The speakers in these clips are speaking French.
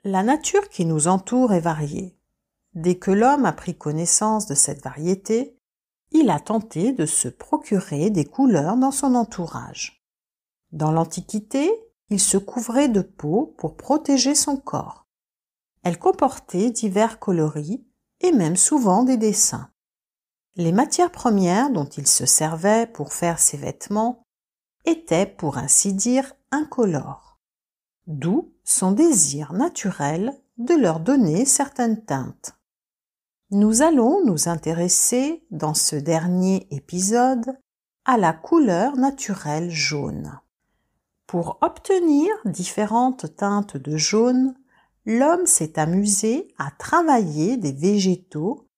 La nature qui nous entoure est variée. Dès que l'homme a pris connaissance de cette variété, il a tenté de se procurer des couleurs dans son entourage. Dans l'Antiquité, il se couvrait de peau pour protéger son corps. Elle comportait divers coloris et même souvent des dessins. Les matières premières dont il se servait pour faire ses vêtements étaient, pour ainsi dire, incolores, d'où son désir naturel de leur donner certaines teintes. Nous allons nous intéresser dans ce dernier épisode à la couleur naturelle jaune. Pour obtenir différentes teintes de jaune, l'homme s'est amusé à travailler des végétaux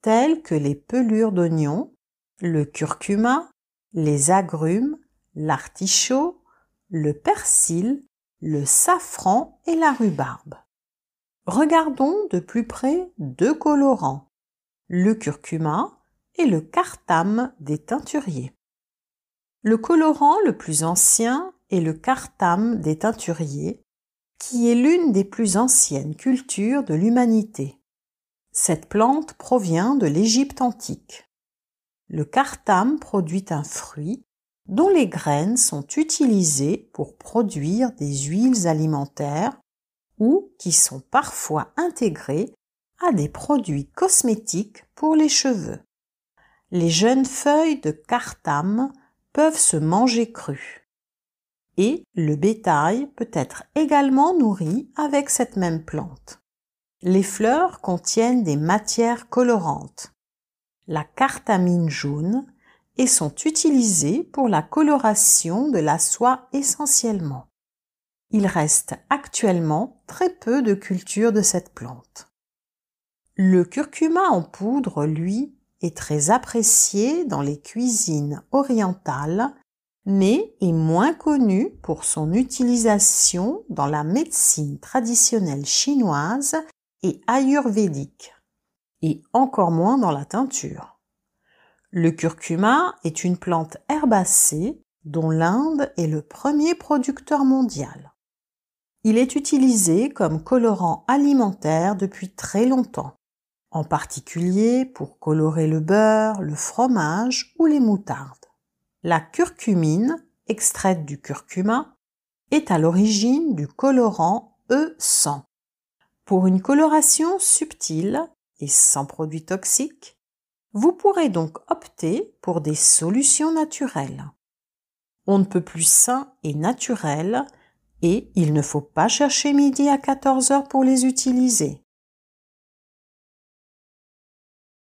tels que les pelures d'oignon, le curcuma, les agrumes, l'artichaut, le persil, le safran et la rhubarbe. Regardons de plus près deux colorants, le curcuma et le cartame des teinturiers. Le colorant le plus ancien est le cartame des teinturiers, qui est l'une des plus anciennes cultures de l'humanité. Cette plante provient de l'Égypte antique. Le cartame produit un fruit dont les graines sont utilisées pour produire des huiles alimentaires ou qui sont parfois intégrées à des produits cosmétiques pour les cheveux. Les jeunes feuilles de cartame peuvent se manger crues. Et le bétail peut être également nourri avec cette même plante. Les fleurs contiennent des matières colorantes, la cartamine jaune, et sont utilisées pour la coloration de la soie essentiellement. Il reste actuellement très peu de culture de cette plante. Le curcuma en poudre, lui, est très apprécié dans les cuisines orientales, mais est moins connu pour son utilisation dans la médecine traditionnelle chinoise et ayurvédique, et encore moins dans la teinture. Le curcuma est une plante herbacée dont l'Inde est le premier producteur mondial. Il est utilisé comme colorant alimentaire depuis très longtemps, en particulier pour colorer le beurre, le fromage ou les moutardes. La curcumine, extraite du curcuma, est à l'origine du colorant E100. Pour une coloration subtile et sans produits toxiques, vous pourrez donc opter pour des solutions naturelles. On ne peut plus sain et naturel et il ne faut pas chercher midi à 14h pour les utiliser.